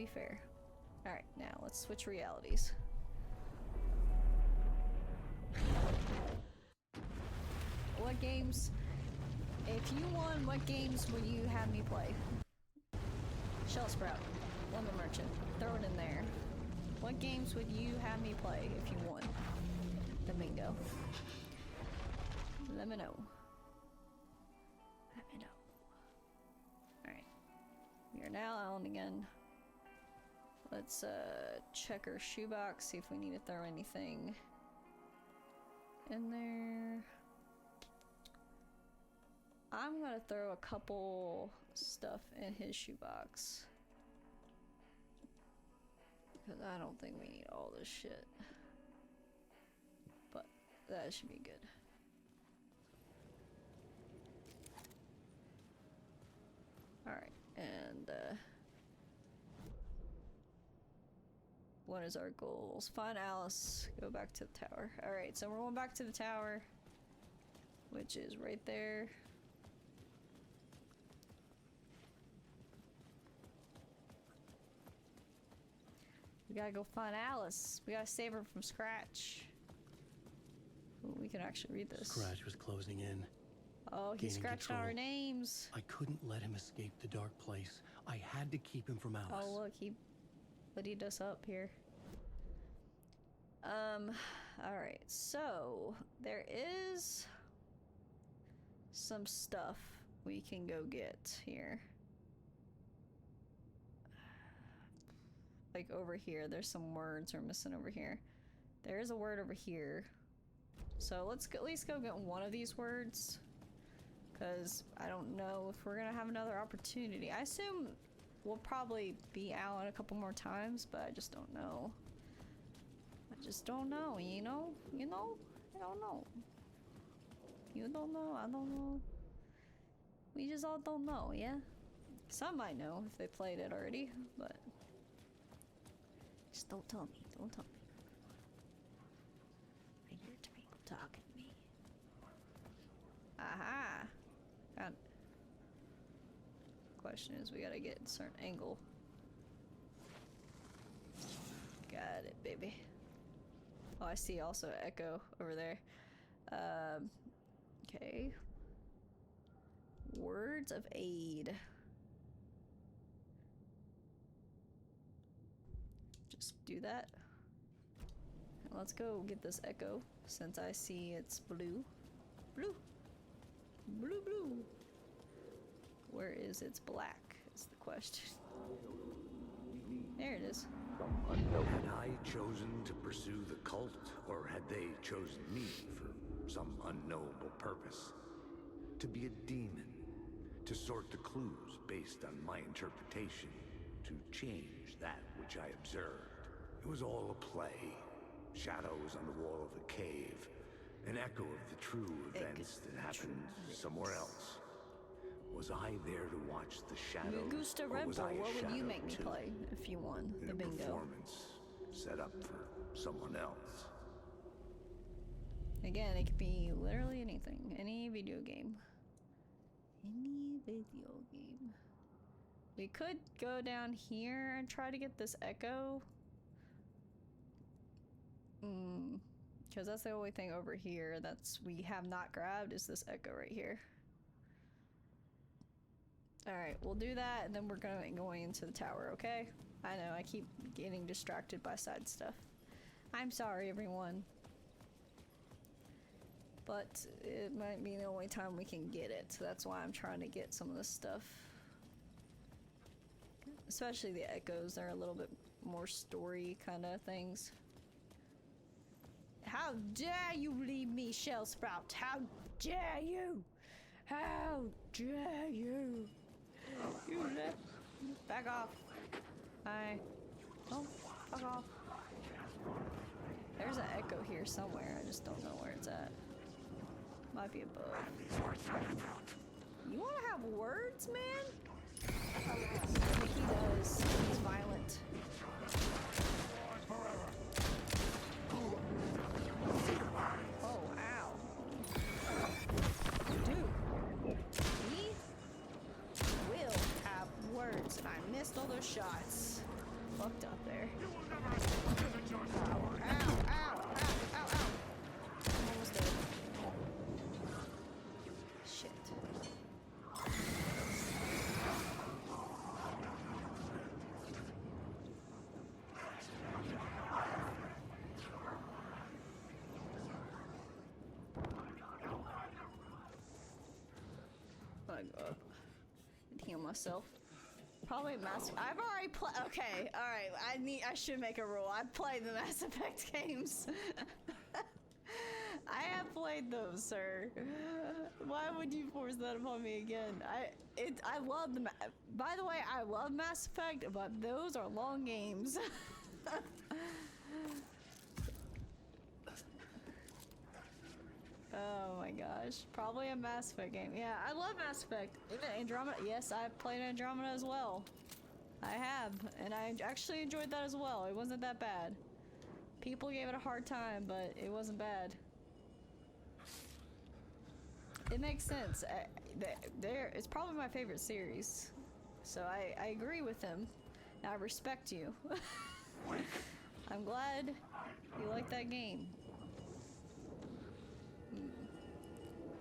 be fair. Alright, now let's switch realities. What games? If you won, what games would you have me play? Shell Sprout, Lemon Merchant, throw it in there. What games would you have me play if you won the bingo? Let me know. Let me know. Alright. We are now on again. Let's check our shoebox, see if we need to throw anything in there. I'm gonna throw a couple stuff in his shoebox. Because I don't think we need all this shit. But that should be good. Alright, and what is our goals? Find Alice, go back to the tower. Alright, so we're going back to the tower, which is right there. We gotta go find Alice. We gotta save her from Scratch. Ooh, we can actually read this. Scratch was closing in. Oh, he scratched out our names. I couldn't let him escape the dark place. I had to keep him from Alice. Oh, look, he bloodied us up here. Alright, so there is some stuff we can go get here. Like over here, there's some words we're missing over here. There is a word over here. So let's at least go get one of these words. Because I don't know if we're gonna have another opportunity. I assume we'll probably be out a couple more times, but I just don't know. I just don't know, you know? You know? I don't know. You don't know, I don't know. We just all don't know, yeah? Some might know if they played it already, but... Just don't tell me, don't tell me. I hear to people talking to me. Aha! Got it. Question is, we gotta get a certain angle. Got it, baby. Oh, I see also Echo over there. Okay. Words of aid. Just do that. Let's go get this Echo, since I see it's blue. Blue! Blue, blue! Where is its black, is the question. There it is. Had I chosen to pursue the cult, or had they chosen me for some unknowable purpose? To be a demon, to sort the clues based on my interpretation, to change that which I observed. It was all a play. Shadows on the wall of the cave. An echo of the true events that happened somewhere else. Was I there to watch the shadows? Augusta Red Bull, what would you make me play if you won the bingo? Performance set up for someone else. Again, it could be literally anything. Any video game. Any video game. We could go down here and try to get this Echo. Because that's the only thing over here that's we have not grabbed is this Echo right here. Alright, we'll do that and then we're going into the tower, okay? I know, I keep getting distracted by side stuff. I'm sorry, everyone. But it might be the only time we can get it, so that's why I'm trying to get some of this stuff. Especially the Echoes, they're a little bit more story kind of things. How dare you leave me, Shell Sprout? How dare you? How dare you? You left. Back off. Hi. Oh, fuck off. There's an Echo here somewhere. I just don't know where it's at. Might be above. You want to have words, man? I think he does. He's violent. Oh, ow. Dude. He will have words, and I missed all those shots. fucked out there. Ow, ow, ow, ow, ow. I'm almost dead. Shit. I go up and heal myself. Probably I've already played. Okay, all right. I should make a rule. I've played the Mass Effect games. I have played those, sir. Why would you force that upon me again? I love the. By the way, I love Mass Effect, but those are long games. Oh my gosh. Probably a Mass Effect game. Yeah, I love Mass Effect. Even Andromeda. Yes, I've played Andromeda as well. I have. And I actually enjoyed that as well. It wasn't that bad. People gave it a hard time, but it wasn't bad. It makes sense. It's probably my favorite series. So I agree with him. And I respect you. I'm glad you like that game.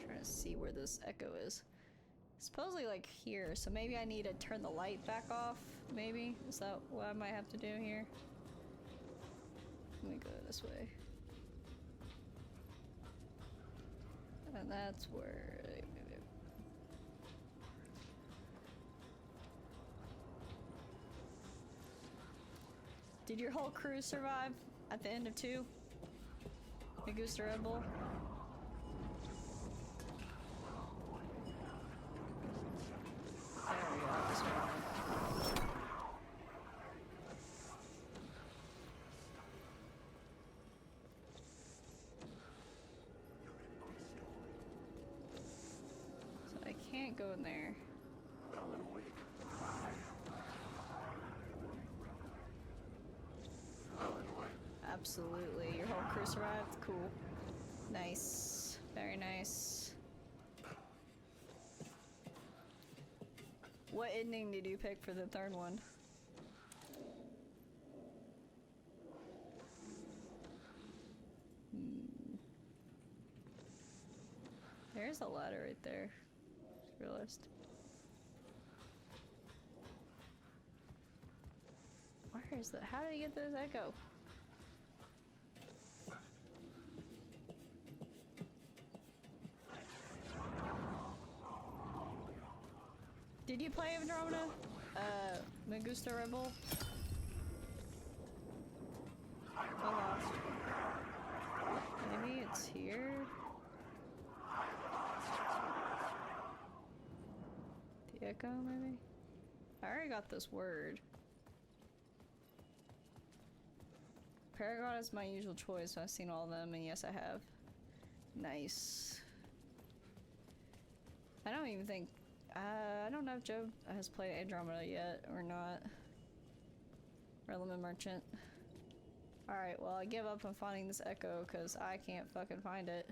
Trying to see where this echo is. Supposedly like here, so maybe I need to turn the light back off, maybe? Is that what I might have to do here? Let me go this way. And that's where... Did your whole crew survive at the end of 2? Augusta Red Bull? There we go, this one. So I can't go in there. Absolutely. Your whole crew survived? Cool. Nice. Very nice. What ending did you pick for the third one? There's a ladder right there. Just realized. Where is that? How did he get this echo? Did you play Andromeda? Augusta Red Bull? I lost. Maybe it's here? The echo, maybe? I already got this word. Paragon is my usual choice, so I've seen all of them, and yes, I have. Nice. I don't even think... I don't know if Joe has played Andromeda yet or not. Relevant Merchant. Alright, well I give up on finding this echo because I can't fucking find it.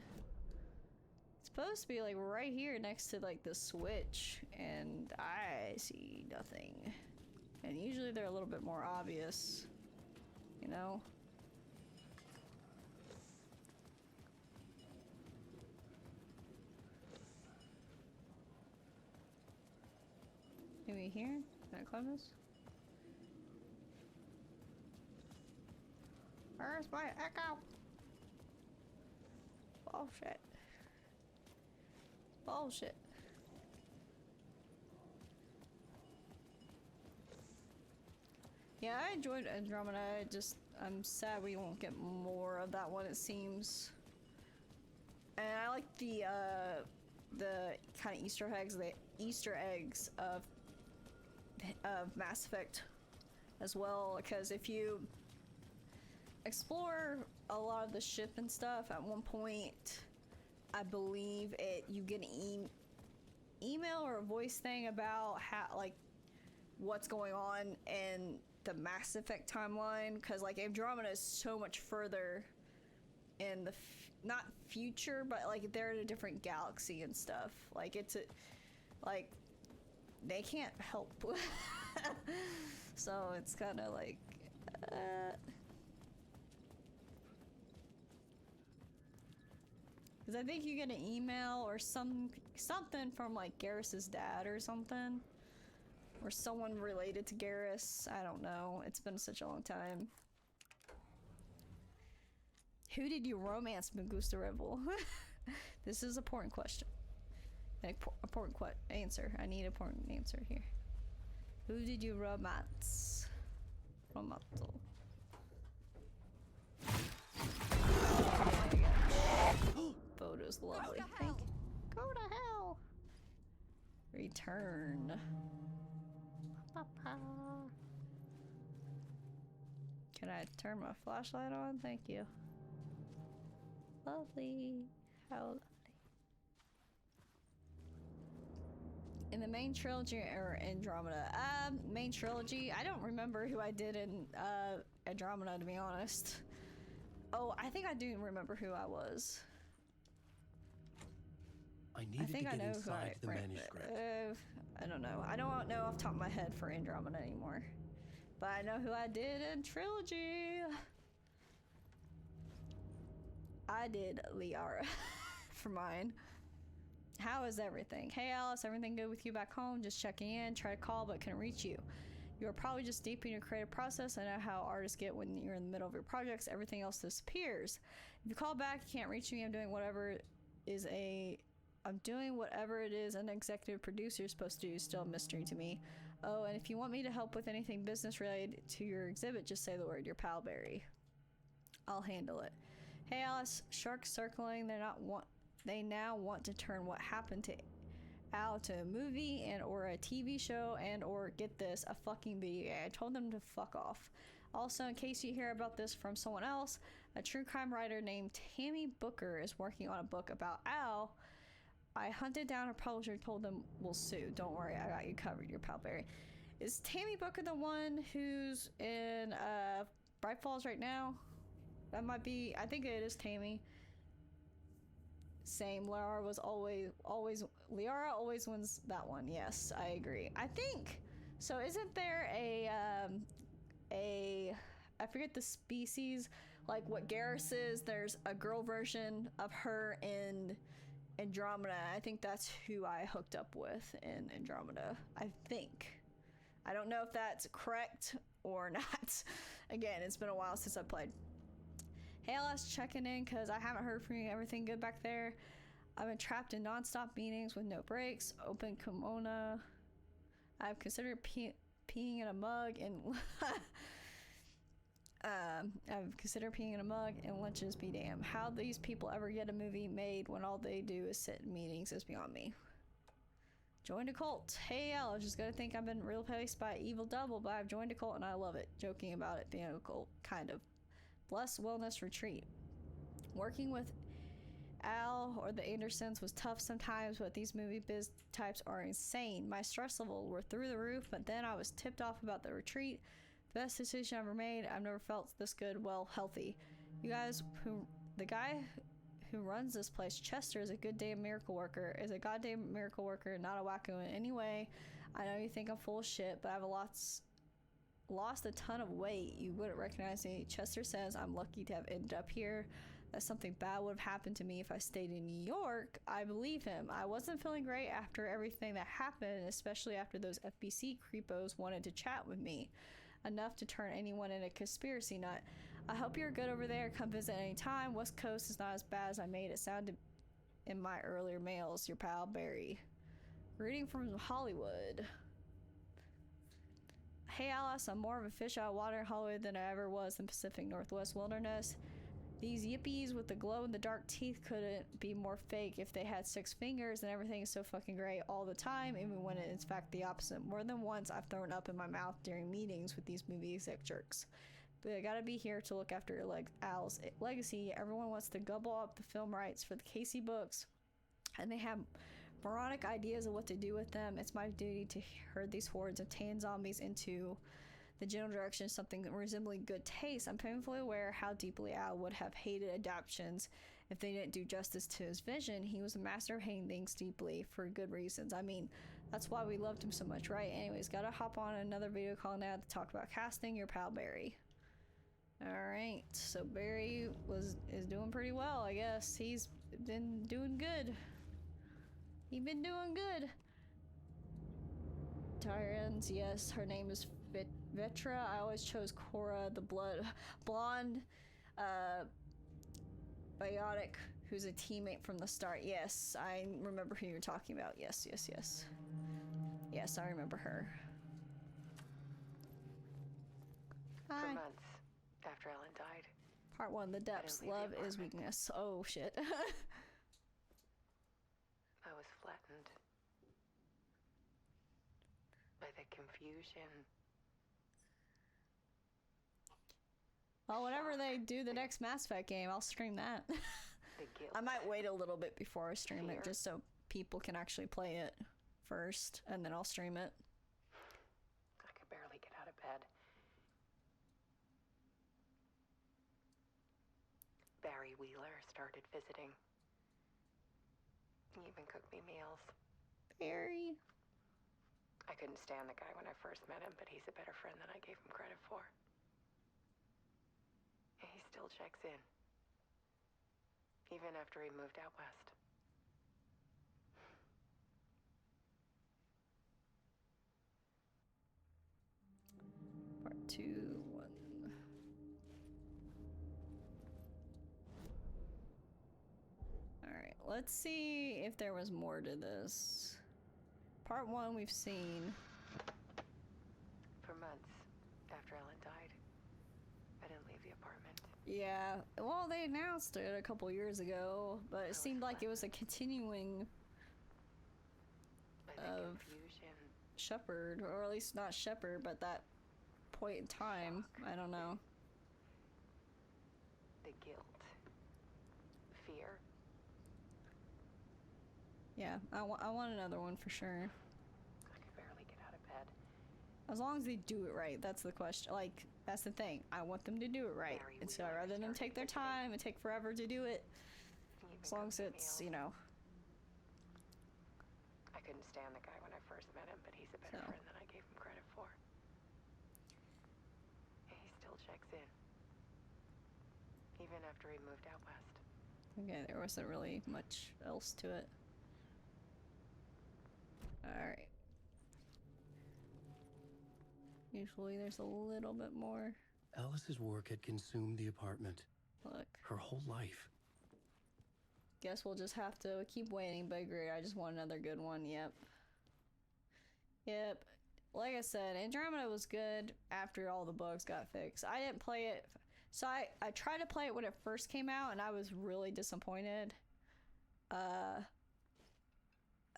It's supposed to be like right here next to like the switch and I see nothing. And usually they're a little bit more obvious, you know? Maybe here? Can I climb this? Where's my echo? Bullshit. Bullshit. Yeah, I enjoyed Andromeda. I'm sad we won't get more of that one, it seems. And I like the kind of Easter eggs of Mass Effect as well, because if you explore a lot of the ship and stuff, at one point I believe you get an email or a voice thing about how, like, what's going on in the Mass Effect timeline, because like Andromeda is so much further in the not future, but like they're in a different galaxy and stuff. Like it's like they can't help. So it's kind of like, because I think you get an email or something from like Garrus's dad or something, or someone related to Garrus. I don't know. It's been such a long time. Who did you romance, Mangusta Rebel? This is an important question. Important answer. I need an important answer here. Who did you romance? Romanto. Photos lovely. Thank you. Go to hell. Return. Can I turn my flashlight on? Thank you. Lovely. How lovely. In the main trilogy or Andromeda? Main trilogy. I don't remember who I did in Andromeda, to be honest. Oh, I think I do remember who I was. I needed to get inside the manuscript. I don't know. I don't know off the top of my head for Andromeda anymore. But I know who I did in trilogy. I did Liara for mine. How is everything? Hey Alice, everything good with you back home? Just checking in. Try to call but couldn't reach you. You're probably just deep in your creative process. I know how artists get when you're in the middle of your projects. Everything else disappears. If you call back, you can't reach me. I'm doing whatever it is an executive producer is supposed to do. Still a mystery to me. Oh, and if you want me to help with anything business related to your exhibit, just say the word. Your pal Barry. I'll handle it. Hey Alice, sharks circling. They now want to turn what happened to Al to a movie and or a TV show and or, get this, a fucking video game. I told them to fuck off. Also, in case you hear about this from someone else, a true crime writer named Tammy Booker is working on a book about Al. I hunted down her publisher, told them we'll sue. Don't worry, I got you covered, your pal Barry. Is Tammy Booker the one who's in Bright Falls right now? That might be, I think it is Tammy. Same, Liara Liara always wins that one. Yes, I agree. I think, so isn't there I forget the species, like what Garrus is, there's a girl version of her in Andromeda. I think that's who I hooked up with in Andromeda. I think. I don't know if that's correct or not. Again, it's been a while since I played. Hey Alice, checking in because I haven't heard from you. Everything good back there? I've been trapped in non-stop meetings with no breaks. Open kimono. I've considered peeing in a mug and I've considered peeing in a mug and lunches be damned. How these people ever get a movie made when all they do is sit in meetings is beyond me. Joined a cult. Hey Al, I was just gonna think I've been replaced by Evil Double, but I've joined a cult and I love it. Joking about it being a cult, kind of. Blessed Wellness Retreat. Working with Al or the Andersons was tough sometimes, but these movie biz types are insane. My stress level were through the roof, but then I was tipped off about the retreat. Best decision I ever made. I've never felt this good, well, healthy. You guys, the guy who runs this place, Chester, is a good damn miracle worker. Is a goddamn miracle worker, not a wacko in any way. I know you think I'm full of shit, but I've lost a ton of weight. You wouldn't recognize me. Chester says I'm lucky to have ended up here, that something bad would have happened to me if I stayed in New York. I believe him. I wasn't feeling great after everything that happened, especially after those FBC creepos wanted to chat with me. Enough to turn anyone into a conspiracy nut. I hope you're good over there. Come visit anytime. West Coast is not as bad as I made it sound in my earlier mails. Your pal Barry. Reading from Hollywood. Hey Alice, I'm more of a fish out of water in Hollywood than I ever was in Pacific Northwest wilderness. These yippies with the glow-in-the-dark teeth couldn't be more fake if they had 6 fingers, and everything is so fucking great all the time, even when it's in fact the opposite. More than once, I've thrown up in my mouth during meetings with these movie exec jerks. But I gotta be here to look after Al's legacy. Everyone wants to gobble up the film rights for the Casey books, and they have moronic ideas of what to do with them. It's my duty to herd these hordes of tan zombies into the general direction of something resembling good taste. I'm painfully aware how deeply Al would have hated adaptations if they didn't do justice to his vision. He was a master of hating things deeply for good reasons. I mean, That's why we loved him so much, right? Anyways, gotta hop on another video call now to talk about casting your pal Barry. Alright, so Barry is doing pretty well, I guess. He's been doing good. He's been doing good. Tyrants, yes, her name is Vetra. I always chose Cora, the blonde, biotic, who's a teammate from the start. Yes, I remember who you're talking about. Yes, yes, yes. Yes, I remember her. Hi. For months after Ellen died. Part 1, the depths. Love is weakness. Oh, shit. I was flattened by the confusion. Well, whenever they do the next Mass Effect game, I'll stream that. The guilt. I might wait a little bit before I stream it, Fear. just so people can actually play it first, and then I'll stream it. I could barely get out of bed. Barry Wheeler started visiting. He even cooked me meals. Barry. I couldn't stand the guy when I first met him, but he's a better friend than I gave him credit for. He still checks in. Even after he moved out west. Part 2, 1. Alright, let's see if there was more to this. Part 1 we've seen. For months after Ellen died, I didn't leave the apartment. Yeah, well, they announced it a couple years ago, but it seemed like it was a continuing By the of confusion. Shepard, or at least not Shepard, but that point in time. I don't know. The guilt. Fear. Yeah, I want another one for sure. I could barely get out of bed. As long as they do it right, that's the question. Like, that's the thing. I want them to do it right. Barry And so Wheeler rather than started take their visiting. time and take forever to do it, He even as long as cooked me it's, meals. you know. I couldn't stand the guy when I first met him, but he's a better So. friend than I gave him credit for. He still checks in. Even after he moved out west. Okay, there wasn't really much else to it. Alright. Usually there's a little bit more. Alice's work had consumed the apartment. Look. Her whole life. Guess we'll just have to keep waiting, but great. I just want another good one. Yep. Yep. Like I said, Andromeda was good after all the bugs got fixed. I didn't play it. So I tried to play it when it first came out, and I was really disappointed.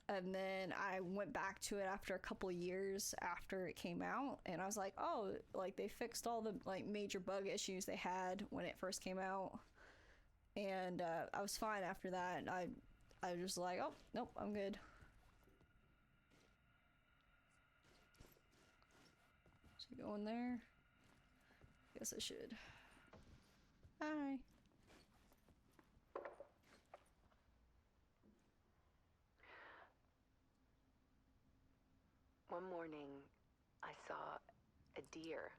And then I went back to it after a couple years after it came out, and I was like, oh, like they fixed all the like major bug issues they had when it first came out. And I was fine after that. I was just like, oh, nope, I'm good. Should I go in there? Guess I should. Hi. One morning, I saw a deer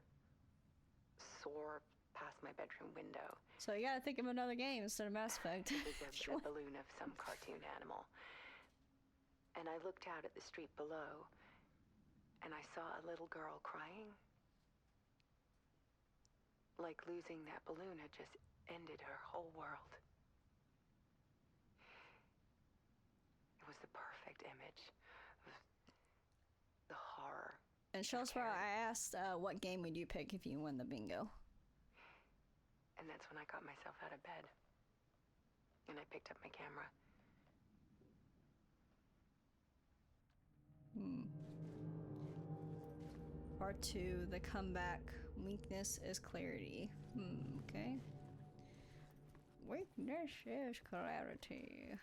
soar past my bedroom window. So you gotta think of another game instead of Mass Effect. It was a balloon of some cartoon animal. And I looked out at the street below, and I saw a little girl crying. Like losing that balloon had just ended her whole world. It was the perfect image of the horror. And Shellsprout, I asked what game would you pick if you win the bingo? And that's when I got myself out of bed. And I picked up my camera. Part 2, the comeback. Weakness is clarity. Okay. Weakness is clarity.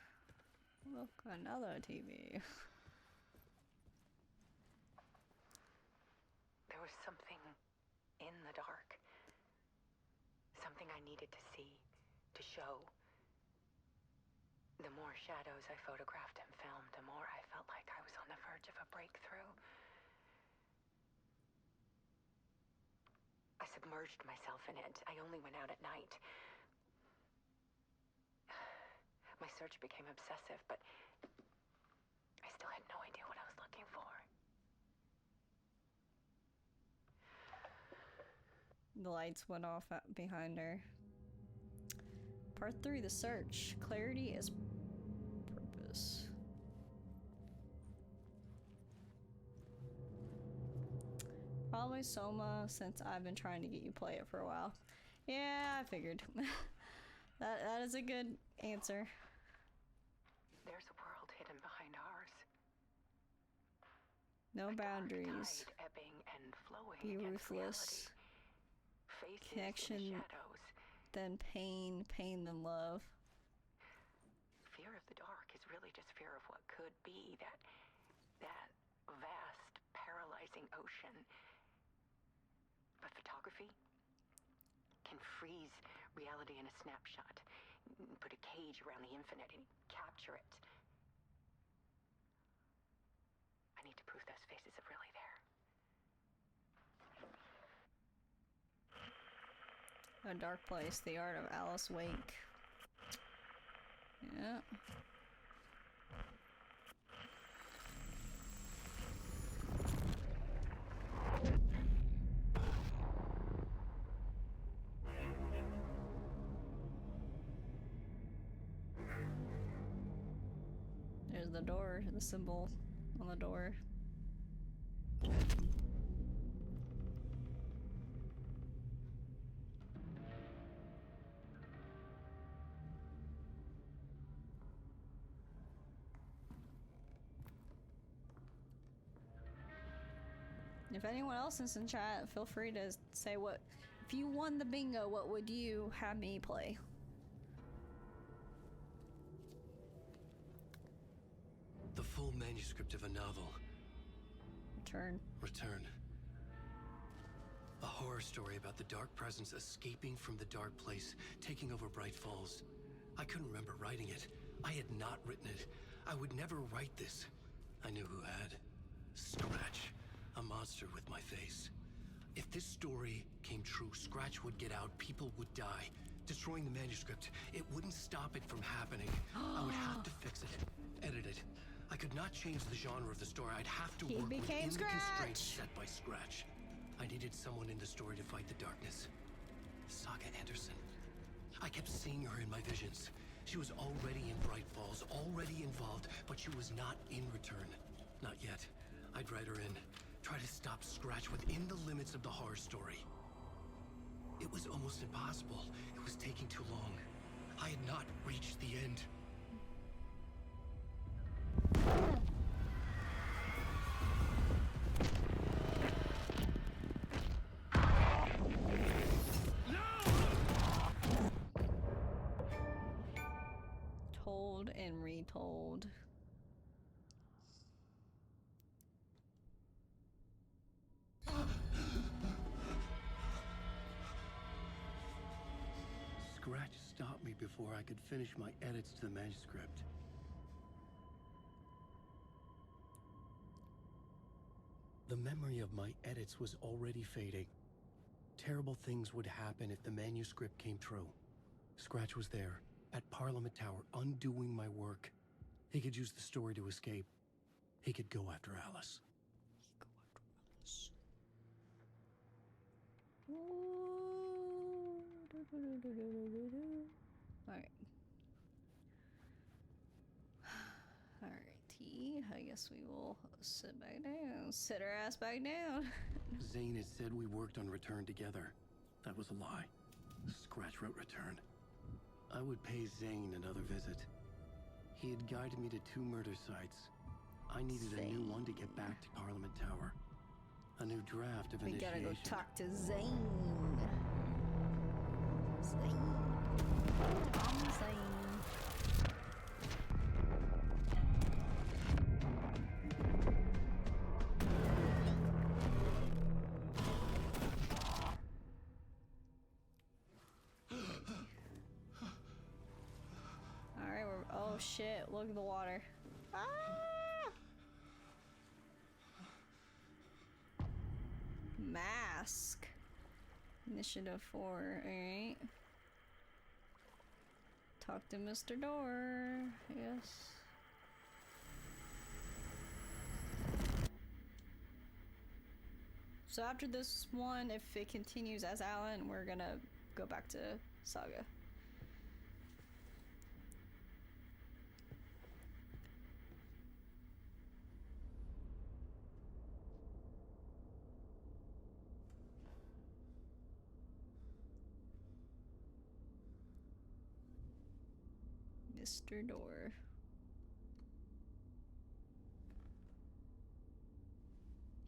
Look, another TV. There was something in the dark. Something I needed to see, to show. The more shadows I photographed and filmed, the more I felt like I was on the verge of a breakthrough. I submerged myself in it. I only went out at night. My search became obsessive, but I still had no idea what I was looking for. The lights went off behind her. Part 3, the search. Clarity is purpose. Probably Soma, since I've been trying to get you to play it for a while. Yeah, I figured. that is a good answer. There's a world hidden behind ours. No A dark boundaries. tide ebbing and flowing Be against ruthless. reality. Faces Connection, in the shadows. then pain, pain then love. Fear of the dark is really just fear of what could be, that vast, paralyzing ocean. But photography can freeze reality in a snapshot, put a cage around the infinite and capture it. I need to prove those faces are really there. A Dark Place, The Art of Alice Wake. Yeah. There's the door, the symbol on the door. If anyone else is in chat, feel free to say what, if you won the bingo, what would you have me play? The full manuscript of a novel. Return. A horror story about the dark presence escaping from the dark place, taking over Bright Falls. I couldn't remember writing it. I had not written it. I would never write this. I knew who had. Scratch. A monster with my face. If this story came true, Scratch would get out, people would die. Destroying the manuscript, it wouldn't stop it from happening. I would have to fix it, edit it. I could not change the genre of the story. I'd have to work within the constraints set by Scratch. I needed someone in the story to fight the darkness. Saga Anderson. I kept seeing her in my visions. She was already in Bright Falls, already involved, but she was not in Return. Not yet. I'd write her in. Try to stop Scratch within the limits of the horror story. It was almost impossible. It was taking too long. I had not reached the end. Told and retold. Scratch stopped me before I could finish my edits to the manuscript. The memory of my edits was already fading. Terrible things would happen if the manuscript came true. Scratch was there, at Parliament Tower, undoing my work. He could use the story to escape. He could go after Alice. Alright. Alrighty, I guess we will sit back down. Sit our ass back down. Zane had said we worked on Return together. That was a lie. Scratch wrote Return. I would pay Zane another visit. He had guided me to 2 murder sites. I needed a new one to get back to Parliament Tower. A new draft of We initiation. gotta go talk to Zane. Zane. Tom Zane. Alright, oh shit, look at the water. Ah! mask. Initiative 4, alright. Talk to Mr. Door, yes. So after this one, if it continues as Alan, we're gonna go back to Saga. Mr. Door.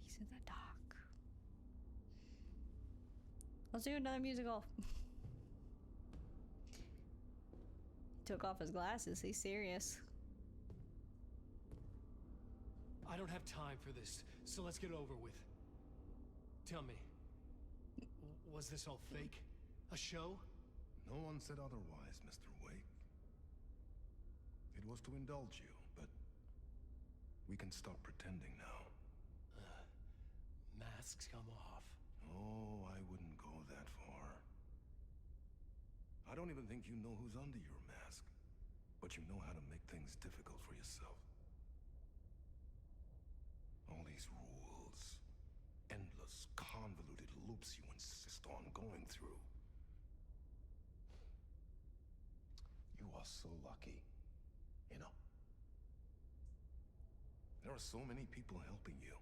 He's in the dock. Let's do another musical. He took off his glasses. He's serious. I don't have time for this, so let's get it over with. Tell me, was this all fake? A show? No one said otherwise, Mr. Wake. It was to indulge you, but we can stop pretending now. Masks come off. Oh, I wouldn't go that far. I don't even think you know who's under your mask, but you know how to make things difficult for yourself. All these rules, endless, convoluted loops you insist on going through. You are so lucky, you know. There are so many people helping you.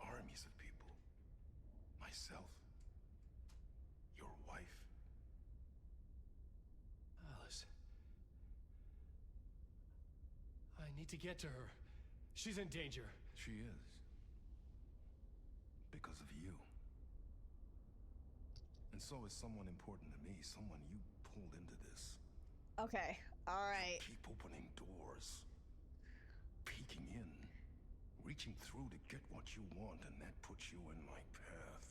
Armies of people. Myself. Your wife. Alice. I need to get to her. She's in danger. She is. Because of you. And so is someone important to me, someone you pulled into this. Okay, alright. Keep opening doors. Peeking in. Reaching through to get what you want, and that puts you in my path.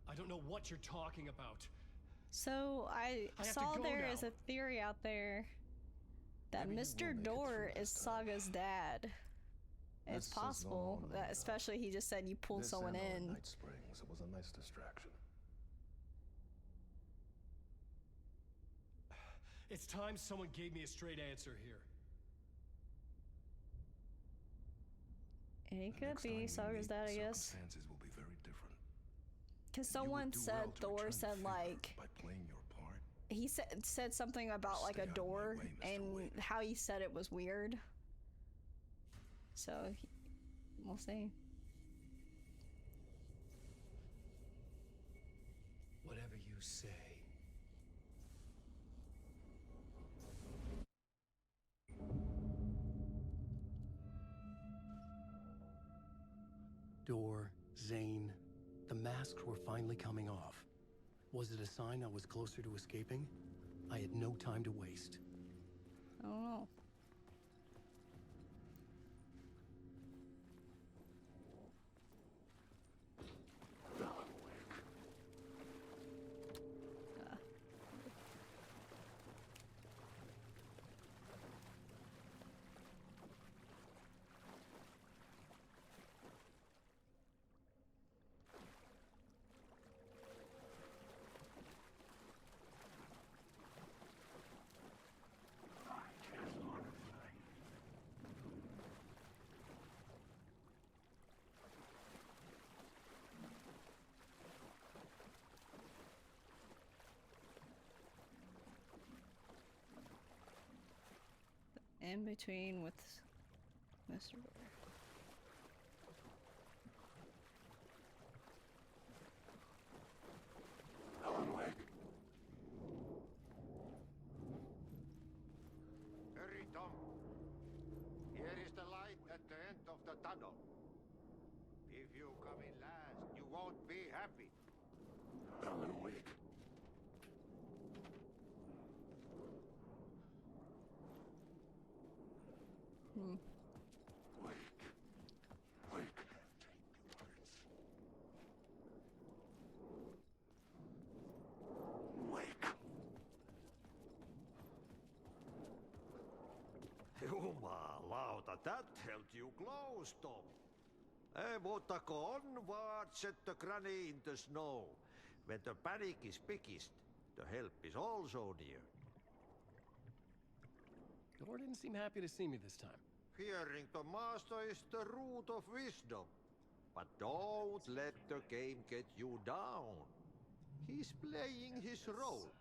I don't know what you're talking about. So I have to saw go there now. is a theory out there that Maybe you will Mr. make it Door through is this time. Saga's dad. It's This is possible, all that no. especially he just said you pulled This someone and in. Night Springs, it was a nice distraction. It's time someone gave me a straight answer here. It The could next time be we Saga's meet, dad, I guess. Circumstances will be very different. Because And you would someone do said well to Thor return said the favor like by playing your part. he said something about like Stay a out of my door, way, Mr. and Wake. how he said it was weird. So we'll see. Whatever you say. Door, Zane, the masks were finally coming off. Was it a sign I was closer to escaping? I had no time to waste. I don't know. In between with Mr. Door. Hurry, Tom. Here is the light at the end of the tunnel. If you come in last, you won't be happy. Alan Wake. Wake. Wake. Jumalauta, that held you close, Tom. Mutta on watched the granny in the snow. When the panic is biggest, the help is also near. Lord didn't seem happy to see me this time. Fearing the master is the root of wisdom. But don't let the game get you down. He's playing his role.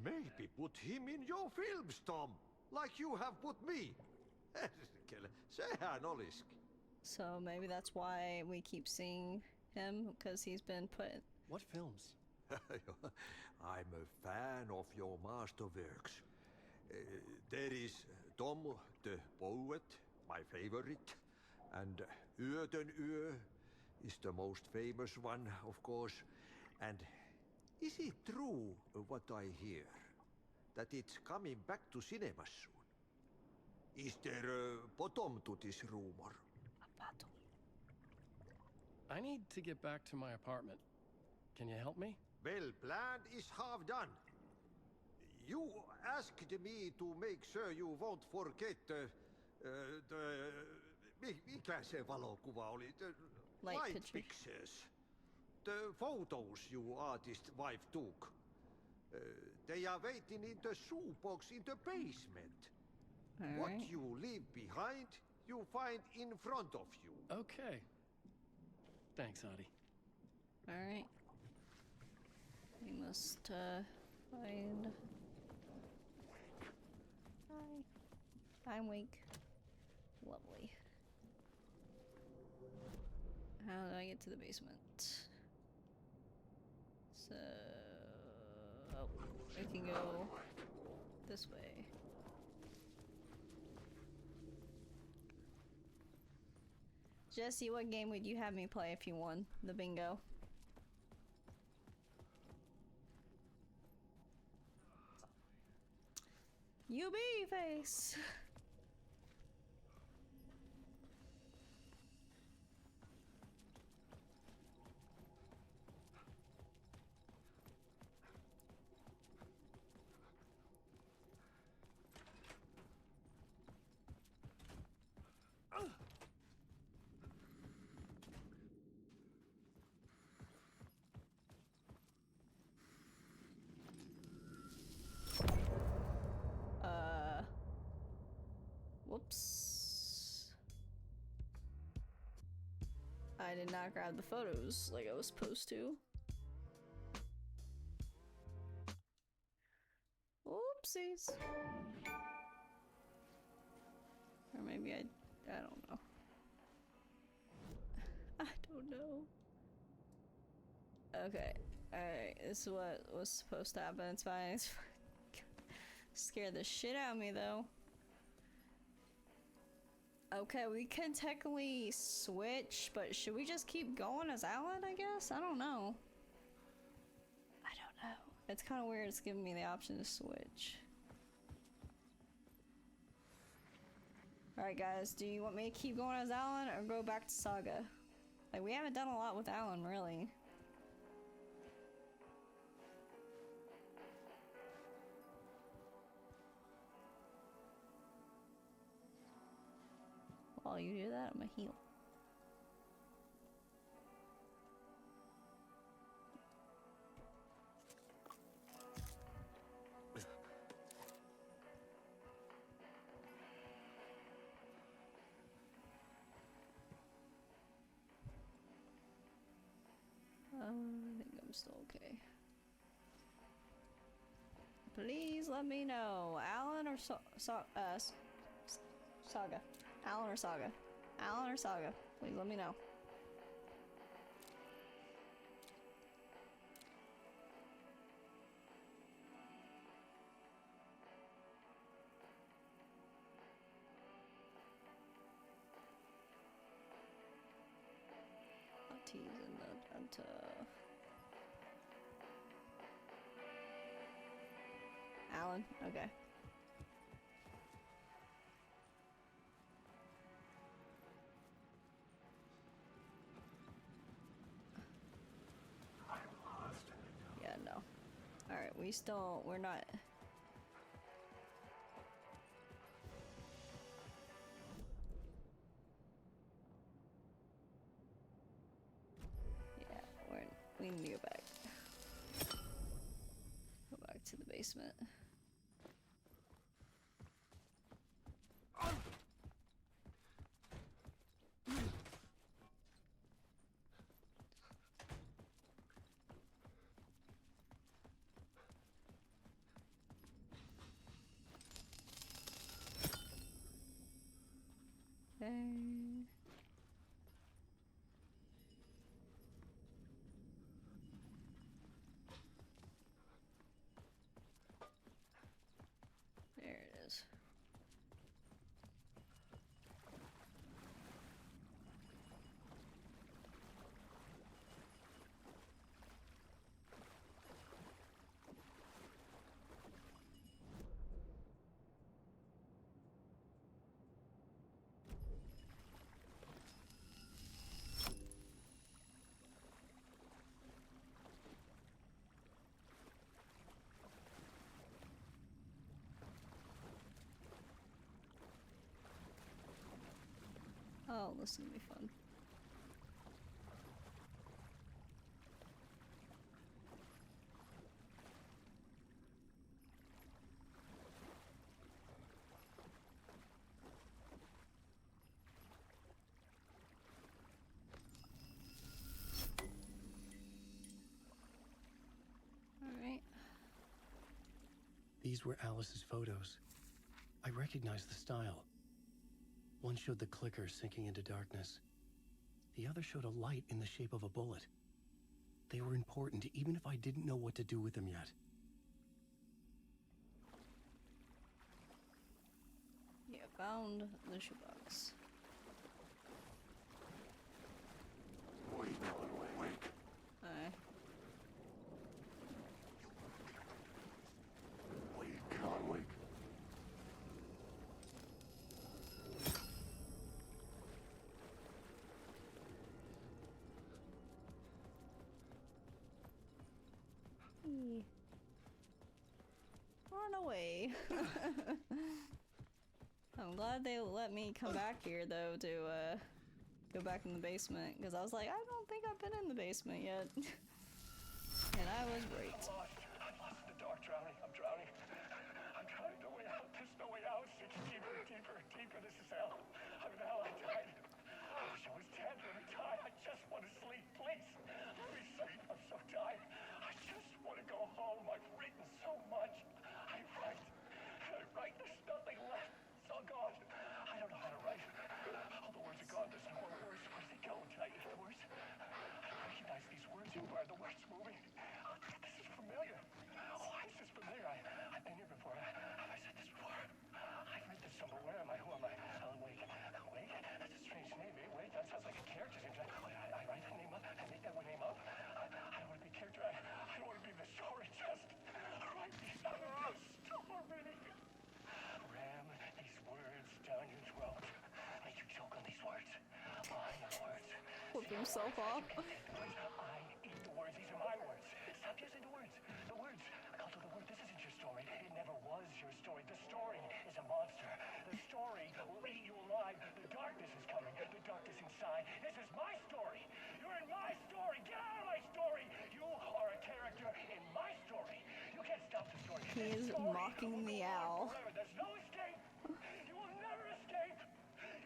Maybe put him in your films, Tom, like you have put me. Sehän olisikin. So maybe that's why we keep seeing him, because he's been put. What films? I'm a fan of your masterworks. There is Tom the Poet, my favorite, and Yöden Yö is the most famous one, of course. And is it true what I hear, that it's coming back to cinemas soon? Is there a bottom to this rumor? I need to get back to my apartment. Can you help me? Well, plan is half done. You asked me to make sure you won't forget mikä se valokuva oli? Light pictures. The photos you artist wife took. They are waiting in the shoebox in the basement. What you leave behind, you find in front of you. Okay. Thanks, Adi. Alright. We must find. Hi. I'm weak. Lovely. How do I get to the basement? So. Oh, we can go this way. Jesse, what game would you have me play if you won the bingo? UB face! Whoops. I did not grab the photos like I was supposed to. Oopsies. Or maybe I don't know. I don't know. Okay. Alright, this is what was supposed to happen. It's fine. It's fine. Scared the shit out of me though. Okay, we can technically switch, but should we just keep going as Alan, I guess? I don't know. I don't know. It's kind of weird it's giving me the option to switch. Alright guys, do you want me to keep going as Alan or go back to Saga? Like, we haven't done a lot with Alan, really. While you do that, I'm gonna heal. I think I'm still okay. Please let me know, Alan or Saga. Alan or Saga. Alan or Saga. Please let me know. Tease in the Denta. Alan? Okay. Yeah, no. Alright, we're not. basement. Okay. There it is. Oh, this is gonna be fun. Alright. These were Alice's photos. I recognized the style. One showed the clicker sinking into darkness. The other showed a light in the shape of a bullet. They were important, even if I didn't know what to do with them yet. Yeah, found the shoebox. Wake. Alright. Wake. Run away. I'm glad they let me come back here though to go back in the basement, because I was like, I don't think I've been in the basement yet. And I was right. I'm lost in the dark, drowning. I'm drowning. I'm drowning. No way out. There's no way out. It's deeper. This is hell. I'm in hell. I died. I wish I was dead. Let me die. I just want to sleep. Please. Let me sleep. I'm so tired. I just want to go home. I've written so much. I write. There's nothing left. It's all gone. I don't know how to write. All the words are gone. There's no more words. Where do they go? Did I get the words? I recognize these words. Who are the words moving? Oh, this is familiar. Oh, why is this familiar? I've been here before. Have I said this before? I've read this somewhere. Where am I? Who am I? Alan Wake. Wake? That's a strange name. Wake? That sounds like a character's name. I write that name up. I make that name up. I don't want to be a character. I don't want to be the story. Just write me another story. Ram these words down your throat. Make you choke on these words. My words. Flip himself off. I eat the words. These are my words. Stop using the words. The words. Call to the word. This isn't your story. It never was your story. The story is a monster. The story will eat you alive. The darkness is coming. The darkness inside. This is my story. You're in my story. Get out of my story. You are a character in my story. You can't stop the story. He is mocking the owl. Forever. There's no escape. You will never escape.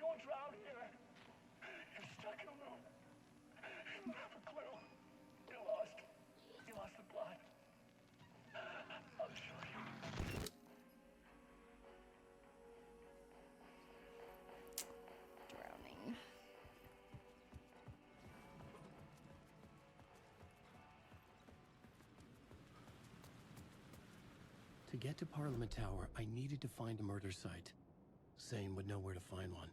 You will drown here. You're stuck in a loop. You have a clue. You're lost. You lost the plot. I'll show you. Drowning. To get to Parliament Tower, I needed to find a murder site. Zane would know where to find one.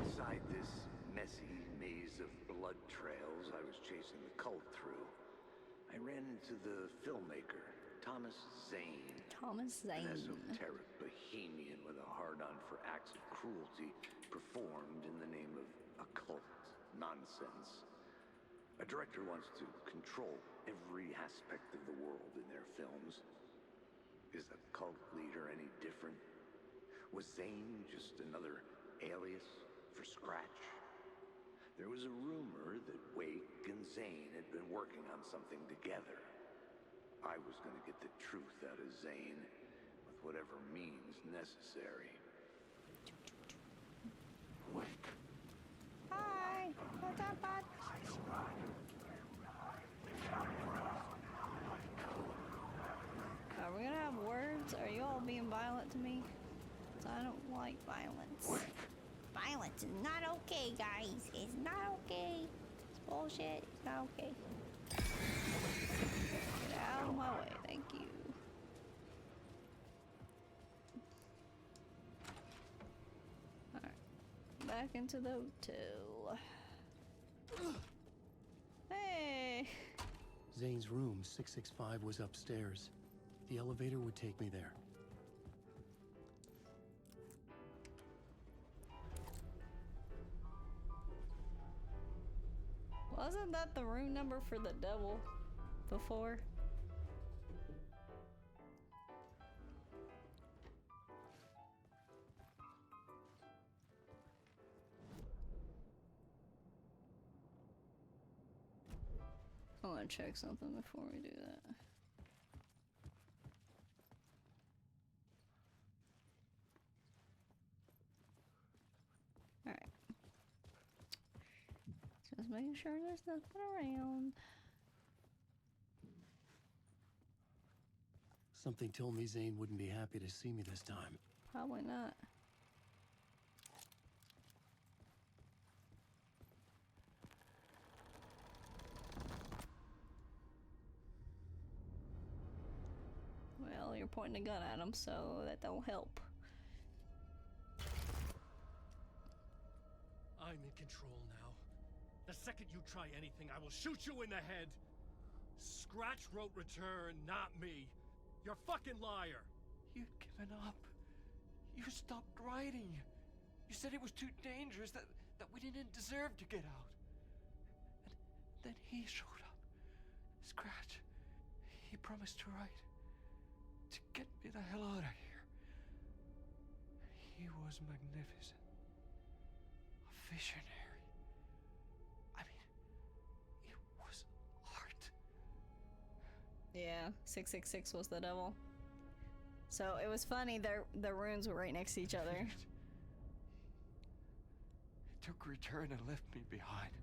Inside this messy maze of blood trails I was chasing the cult through, I ran into the filmmaker, Thomas Zane. Thomas Zane. An esoteric bohemian with a hard-on for acts of cruelty performed in the name of occult nonsense. A director wants to control every aspect of the world in their films. Is a cult leader Was Zane just another alias for Scratch? There was a rumor that Wake and Zane had been working on something together. I was gonna get the truth out of Zane with whatever means necessary. Wake. Hi. What's up, bud? Are we gonna have words? Are you all being violent to me? 'Cause I don't like violence. Violence is not okay, guys. It's not okay. It's bullshit. It's not okay. Get out of my way. Thank you. Alright. Back into the hotel. Hey! Zane's room, 665, was upstairs. The elevator would take me there. Wasn't that the room number for the devil before? I want to check something before we do that. Alright. Just making sure there's nothing around. Something told me Zane wouldn't be happy to see me this time. Probably not. Well, you're pointing a gun at him, so that don't help. I'm in control now. The second you try anything, I will shoot you in the head. Scratch wrote return, not me. You're a fucking liar. You'd given up. You stopped writing. You said it was too dangerous, that we didn't deserve to get out. And then he showed up. Scratch. He promised to write. To get me the hell out of here. He was magnificent. A visionary. I mean, it was art. Yeah, 666 was the devil. So it was funny, the runes were right next to each other. It took return and left me behind.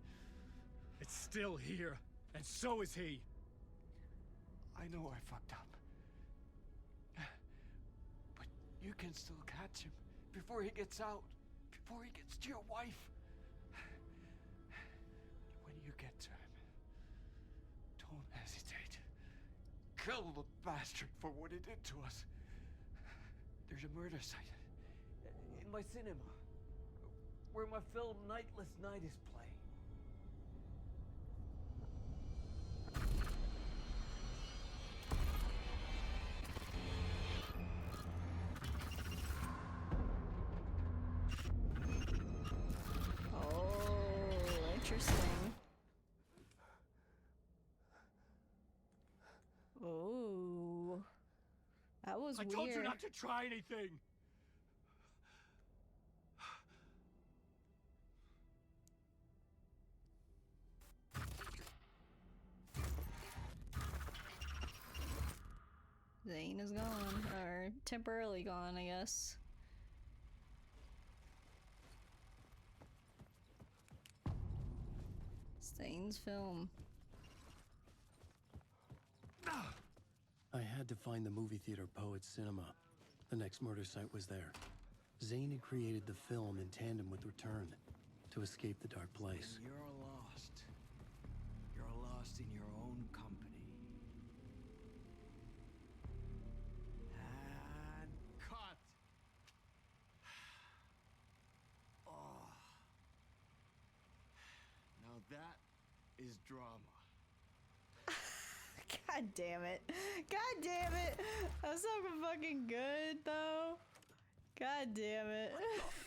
It's still here, and so is he. I know I fucked up. But you can still catch him before he gets out, before he gets to your wife. When you get to him, don't hesitate. Kill the bastard for what he did to us. There's a murder site in my cinema where my film Nightless Night is playing. Oh, interesting. Oh, that was I weird. told you not to try anything. Zane is gone, or temporarily gone, I guess. Zane's film. I had to find the movie theater Poet Cinema. The next murder site was there. Zane had created the film in tandem with Return to escape the dark place. When you're lost. You're lost in your own company. And cut! Oh. Now that is drama. God damn it. God damn it. That's so fucking good, though. God damn it.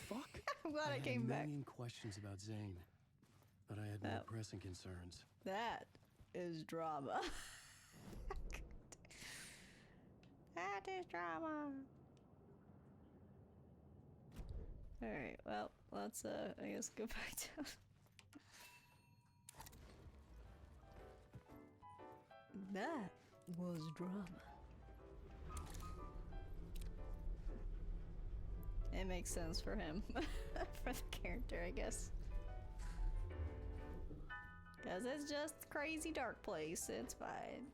Fuck? I'm glad I came had back. a million questions about Zane, but I had more pressing concerns. That is drama. That is drama. Alright, well, let's, I guess go back down. That was drama. It makes sense for him. For the character, I guess. Because it's just a crazy dark place. It's fine.